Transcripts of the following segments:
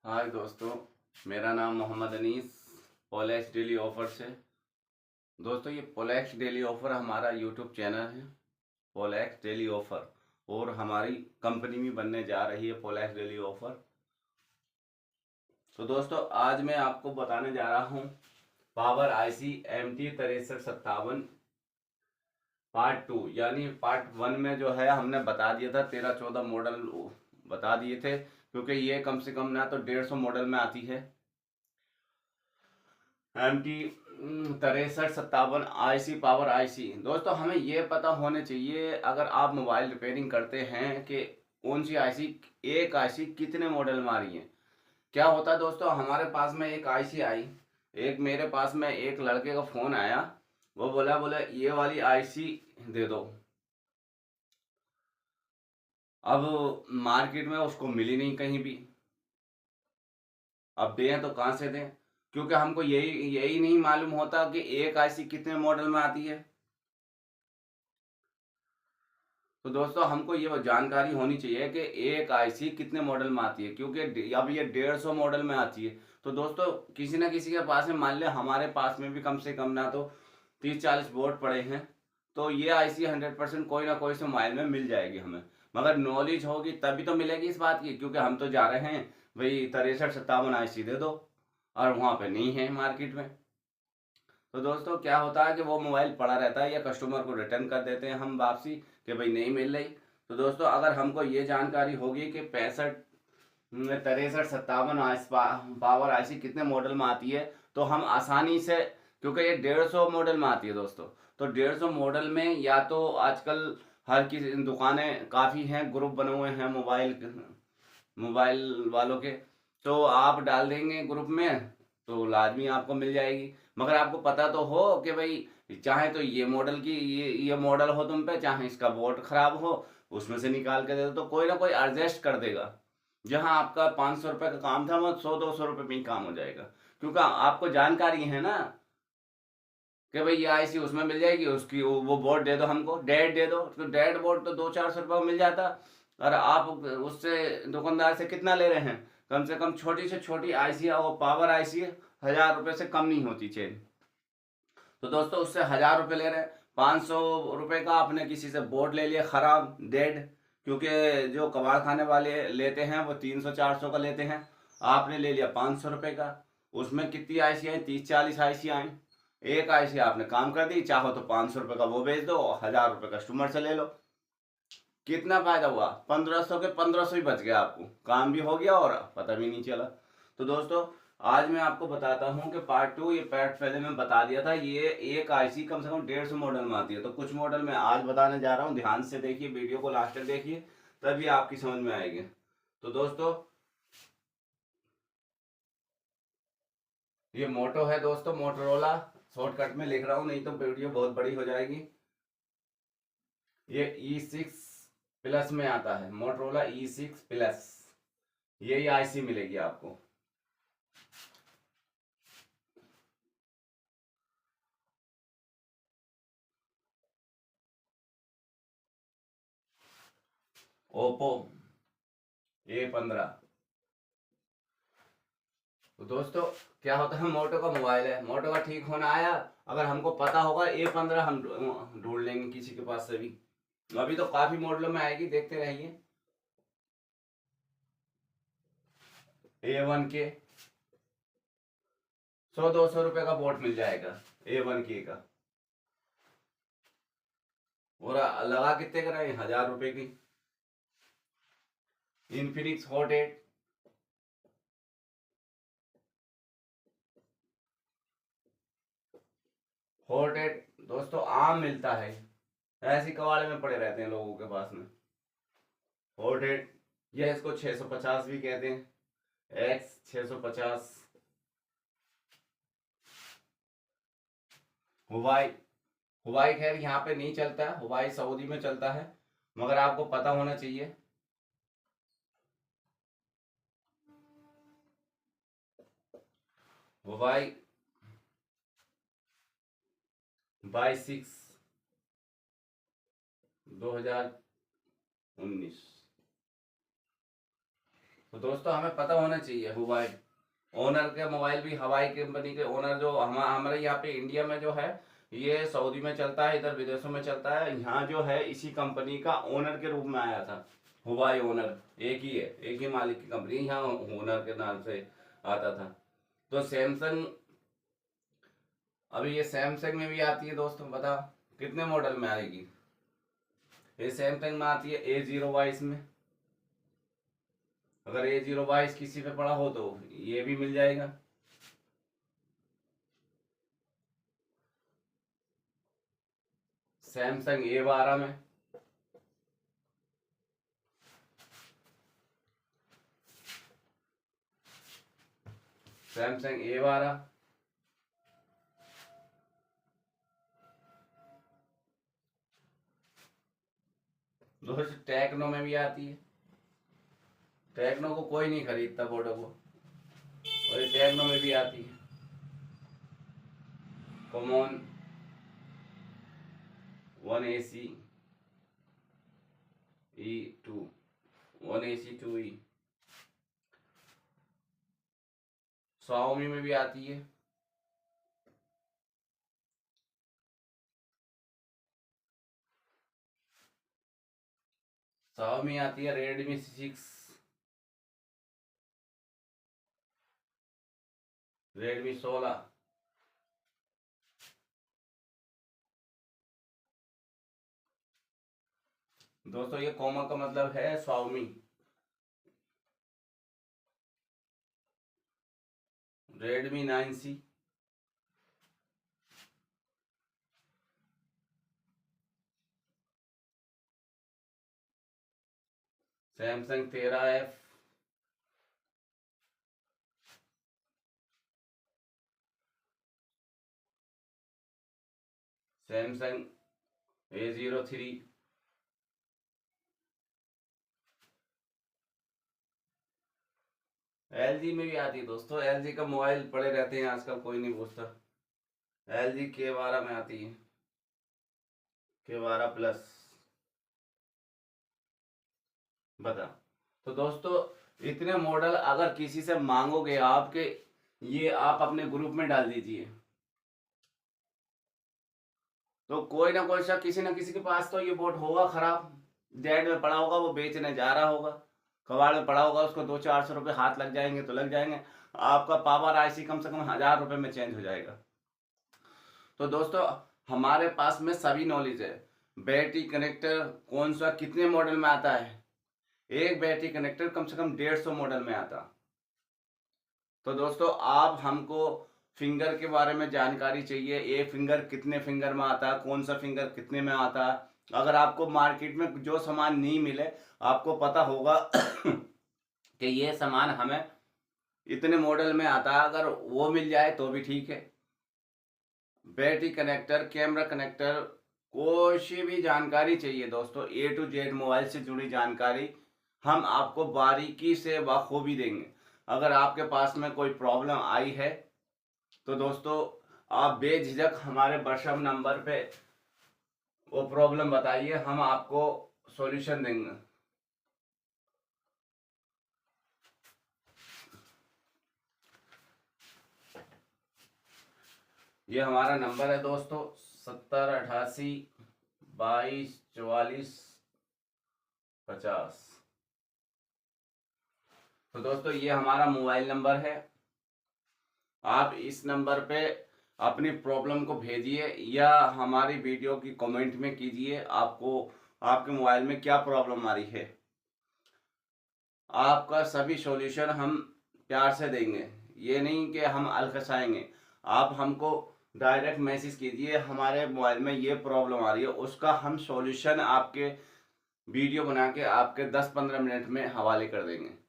हाय दोस्तों, मेरा नाम मोहम्मद अनीस पोलैक्स डेली ऑफर से। दोस्तों, ये पोलैक्स डेली ऑफर हमारा यूट्यूब चैनल है, पोलैक्स डेली ऑफर, और हमारी कंपनी भी बनने जा रही है पोलैक्स डेली ऑफर। तो दोस्तों, आज मैं आपको बताने जा रहा हूँ पावर आईसी MT6357 पार्ट 2। यानी पार्ट 1 में जो है हमने बता दिया था 13-14 मॉडल बता दिए थे, क्योंकि ये कम से कम ना तो 150 मॉडल में आती है। MT6357 IC power IC. दोस्तों, हमें ये पता होने चाहिए अगर आप मोबाइल रिपेयरिंग करते हैं कि कौन सी आईसी, एक आईसी कितने मॉडल में आ रही है। क्या होता है दोस्तों, हमारे पास में एक आईसी आई, एक मेरे पास में एक लड़के का फोन आया, वो बोला ये वाली आईसी दे दो। अब मार्केट में उसको मिली नहीं कहीं भी। अब दें तो कहाँ से दें, क्योंकि हमको यही यही नहीं मालूम होता कि एक आईसी कितने मॉडल में आती है। तो दोस्तों, हमको ये जानकारी होनी चाहिए कि एक आईसी कितने मॉडल में आती है, क्योंकि अब ये 150 मॉडल में आती है। तो दोस्तों, किसी ना किसी के पास में, मान लिया हमारे पास में भी कम से कम ना तो 30-40 बोर्ड पड़े हैं, तो ये आईसी 100% कोई ना कोई से मोबाइल में मिल जाएगी हमें। मगर नॉलेज होगी तभी तो मिलेगी इस बात की, क्योंकि हम तो जा रहे हैं भाई 6357 आईसी दे दो, और वहाँ पे नहीं है मार्केट में। तो दोस्तों, क्या होता है कि वो मोबाइल पड़ा रहता है या कस्टमर को रिटर्न कर देते हैं हम वापसी, कि भाई नहीं मिल रही। तो दोस्तों, अगर हमको ये जानकारी होगी कि 6357 पावर आईसी कितने मॉडल में आती है, तो हम आसानी से, क्योंकि ये 150 मॉडल में आती है दोस्तों, तो 150 मॉडल में या तो आजकल हर की दुकानें काफ़ी हैं, ग्रुप बने हुए हैं मोबाइल वालों के, तो आप डाल देंगे ग्रुप में तो लाजमी आपको मिल जाएगी। मगर आपको पता तो हो कि भाई, चाहे तो ये मॉडल की ये मॉडल हो तुम पे, चाहे इसका बोर्ड खराब हो, उसमें से निकाल के दे दो तो कोई ना कोई एडजस्ट कर देगा। जहां आपका 500 रुपये का काम था, वो 100-200 रुपये में ही काम हो जाएगा, क्योंकि आपको जानकारी है ना कि भाई ये आईसी उसमें मिल जाएगी, उसकी वो बोर्ड दे दो, हमको डेड दे दो, तो डेड बोर्ड तो 200-400 रुपये में मिल जाता। और आप उससे दुकानदार से कितना ले रहे हैं, कम से कम छोटी से छोटी आईसी, वो पावर आईसी 1000 रुपये से कम नहीं होती चेन। तो दोस्तों, उससे 1000 रुपये ले रहे हैं, 500 रुपये का आपने किसी से बोर्ड ले लिया खराब डेड, क्योंकि जो कबाड़ खाने वाले लेते हैं वो 300-400 का लेते हैं, आपने ले लिया 500 रुपये का। उसमें कितनी आईसी आई, 30-40 आईसी आई। एक आईसी आपने काम कर दी, चाहो तो 500 रुपये का वो बेच दो, 1000 रुपये कस्टमर से ले लो। कितना फायदा हुआ, 1500 के 1500 ही बच गया, आपको काम भी हो गया और पता भी नहीं चला। तो दोस्तों, आज मैं आपको बताता हूँ कि पार्ट 2, ये पार्ट पहले मैं बता दिया था, ये एक आईसी कम से कम 150 मॉडल में आती है, तो कुछ मॉडल मैं आज बताने जा रहा हूँ। ध्यान से देखिए, वीडियो को लास्ट तक देखिए, तभी आपकी समझ में आएगी। तो दोस्तों, ये मोटो है दोस्तों, मोटरोला। शॉर्टकट में लिख रहा हूँ, नहीं तो वीडियो बहुत बड़ी हो जाएगी। ये E6 प्लस में आता है, मोटरोला E6 प्लस, यही आईसी मिलेगी आपको। Oppo A15। तो दोस्तों, क्या होता है, मोटो का मोबाइल है, मोटो का ठीक होना आया, अगर हमको पता होगा A15, हम ढूंढ लेंगे किसी के पास से भी। अभी तो काफी मॉडलों में आएगी, देखते रहिए। A1 के 100-200 रुपये का बोट मिल जाएगा A1 के का, और लगा कितने का रहे, 1000 रुपये की। इन्फिनिक्स हॉट 8, हॉट 8 दोस्तों आम मिलता है, ऐसी कबाड़े में पड़े रहते हैं लोगों के पास में। हॉट 8, यह इसको 650 भी कहते हैं, X650। हुवाई, हुवाई खैर यहाँ पे नहीं चलता है, हुवाई सऊदी में चलता है, मगर आपको पता होना चाहिए। Huawei Y6 2019। तो दोस्तों हमें पता होना चाहिए हुवाई ओनर के मोबाइल भी, हवाई कंपनी के ओनर जो हमारे यहाँ पे इंडिया में जो है, ये सऊदी में चलता है, इधर विदेशों में चलता है। यहाँ जो है इसी कंपनी का ओनर के रूप में आया था। हुवाई ओनर एक ही है, एक ही मालिक की कंपनी, यहाँ ओनर के नाम से आता था। तो सैमसंग, अभी ये सैमसंग में भी आती है दोस्तों, बताओ कितने मॉडल में आएगी। ये सैमसंग में आती है A022 में। अगर A022 किसी पे पड़ा हो तो ये भी मिल जाएगा। सैमसंग A12 में, सैमसंग A12। दोस्तों टेक्नो में भी आती है। टेक्नो को कोई नहीं खरीदता बोर्डो को, और ये टेक्नो में भी आती है। Common 1AC E2, 1AC 2E। Xiaomi में भी आती है। Xiaomi आती है Redmi 6, Redmi 16। दोस्तों ये कॉमन का मतलब है Xiaomi। Redmi 9C, Samsung 13F, Samsung A03। LG में भी आती है दोस्तों। LG का मोबाइल पड़े रहते हैं आजकल, कोई नहीं पूछता। LG K12 में आती है, K12 प्लस। बता। तो दोस्तों इतने मॉडल अगर किसी से मांगोगे आपके, ये आप अपने ग्रुप में डाल दीजिए, तो कोई ना कोई सा किसी ना किसी के पास तो ये बोट होगा खराब, डेड में पड़ा होगा, वो बेचने जा रहा होगा, कबाड़ में पड़ा होगा, उसको 200-400 रुपये हाथ लग जाएंगे तो लग जाएंगे। आपका पावर आईसी कम से कम 1000 रुपये में चेंज हो जाएगा। तो दोस्तों हमारे पास में सभी नॉलेज है। बैटरी कनेक्टर कौन सा कितने मॉडल में आता है, एक बैटरी कनेक्टर कम से कम 150 मॉडल में आता। तो दोस्तों आप हमको फिंगर के बारे में जानकारी चाहिए, ये फिंगर कितने फिंगर में आता है, कौन सा फिंगर कितने में आता है। अगर आपको मार्केट में जो सामान नहीं मिले, आपको पता होगा कि ये सामान हमें इतने मॉडल में आता है, अगर वो मिल जाए तो भी ठीक है। बैटरी कनेक्टर, कैमरा कनेक्टर, कोई सी भी जानकारी चाहिए दोस्तों, A to Z मोबाइल से जुड़ी जानकारी हम आपको बारीकी से बखूबी देंगे। अगर आपके पास में कोई प्रॉब्लम आई है तो दोस्तों आप बेझिझक हमारे व्हाट्सएप नंबर पे वो प्रॉब्लम बताइए, हम आपको सॉल्यूशन देंगे। ये हमारा नंबर है दोस्तों 7088224450। तो दोस्तों ये हमारा मोबाइल नंबर है, आप इस नंबर पे अपनी प्रॉब्लम को भेजिए या हमारी वीडियो की कमेंट में कीजिए, आपको आपके मोबाइल में क्या प्रॉब्लम आ रही है, आपका सभी सॉल्यूशन हम प्यार से देंगे। ये नहीं कि हम अलकसाएंगे। आप हमको डायरेक्ट मैसेज कीजिए, हमारे मोबाइल में ये प्रॉब्लम आ रही है, उसका हम सॉल्यूशन आपके वीडियो बना के आपके 10-15 मिनट में हवाले कर देंगे।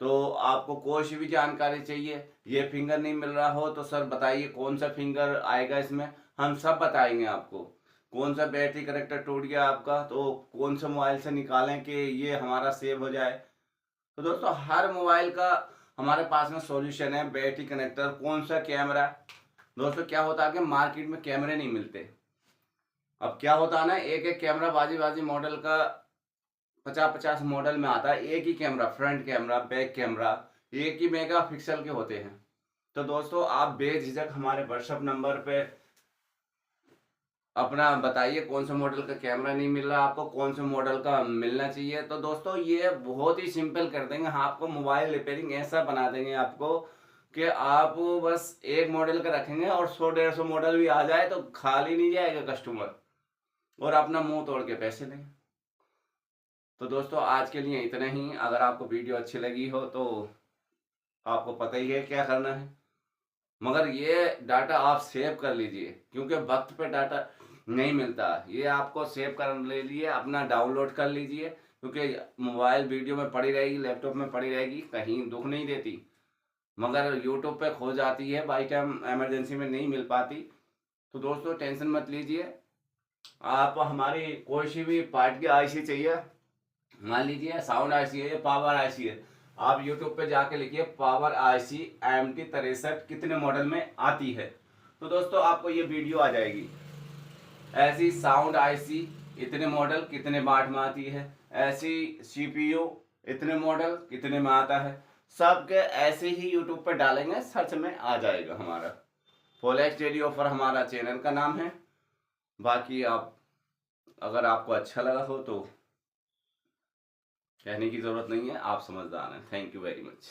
तो आपको कोई सी भी जानकारी चाहिए, ये फिंगर नहीं मिल रहा हो तो सर बताइए कौन सा फिंगर आएगा इसमें, हम सब बताएंगे आपको। कौन सा बैटरी कनेक्टर टूट गया आपका तो कौन सा मोबाइल से निकालें कि ये हमारा सेव हो जाए। तो दोस्तों हर मोबाइल का हमारे पास में सॉल्यूशन है। बैटरी कनेक्टर, कौन सा कैमरा, दोस्तों क्या होता है कि मार्केट में कैमरे नहीं मिलते। अब क्या होता है ना, एक एक कैमरा बाजी बाजी मॉडल का 50-50 मॉडल में आता है। एक ही camera, front camera, back camera, एक ही मेगा पिक्सल के होते हैं। तो दोस्तों आप बेझिझक हमारे व्हाट्सएप नंबर पे अपना बताइए कौन से मॉडल का कैमरा नहीं मिल रहा आपको, कौन से मॉडल का मिलना चाहिए। तो दोस्तों ये बहुत ही सिंपल कर देंगे, हाँ आपको मोबाइल रिपेयरिंग ऐसा बना देंगे आपको कि आप बस एक मॉडल का रखेंगे और 100-150 मॉडल भी आ जाए तो खाली नहीं जाएगा कस्टमर, और अपना मुंह तोड़ के पैसे देंगे। तो दोस्तों आज के लिए इतना ही। अगर आपको वीडियो अच्छी लगी हो तो आपको पता ही है क्या करना है, मगर ये डाटा आप सेव कर लीजिए क्योंकि वक्त पे डाटा नहीं मिलता। ये आपको सेव कर ले लिए, अपना डाउनलोड कर लीजिए, क्योंकि मोबाइल वीडियो में पड़ी रहेगी, लैपटॉप में पड़ी रहेगी, कहीं दुख नहीं देती, मगर यूट्यूब पे खो जाती है, बाई टाइम इमरजेंसी में नहीं मिल पाती। तो दोस्तों टेंशन मत लीजिए, आप हमारी कोई सी भी पार्ट की आईसी चाहिए, मान लीजिए साउंड आईसी है या पावर आईसी है, आप यूट्यूब पे जाके लिखिए पावर आईसी AMD 63 कितने मॉडल में आती है, तो दोस्तों आपको ये वीडियो आ जाएगी। ऐसी साउंड आईसी इतने मॉडल कितने वाट में आती है, ऐसी CPU इतने मॉडल कितने में आता है, सबके ऐसे ही यूट्यूब पे डालेंगे सर्च में आ जाएगा हमारा। फोलेक्स डेली ऑफर हमारा चैनल का नाम है। बाकी आप अगर आपको अच्छा लगा हो तो कहने की ज़रूरत नहीं है, आप समझदार हैं। Thank you very much.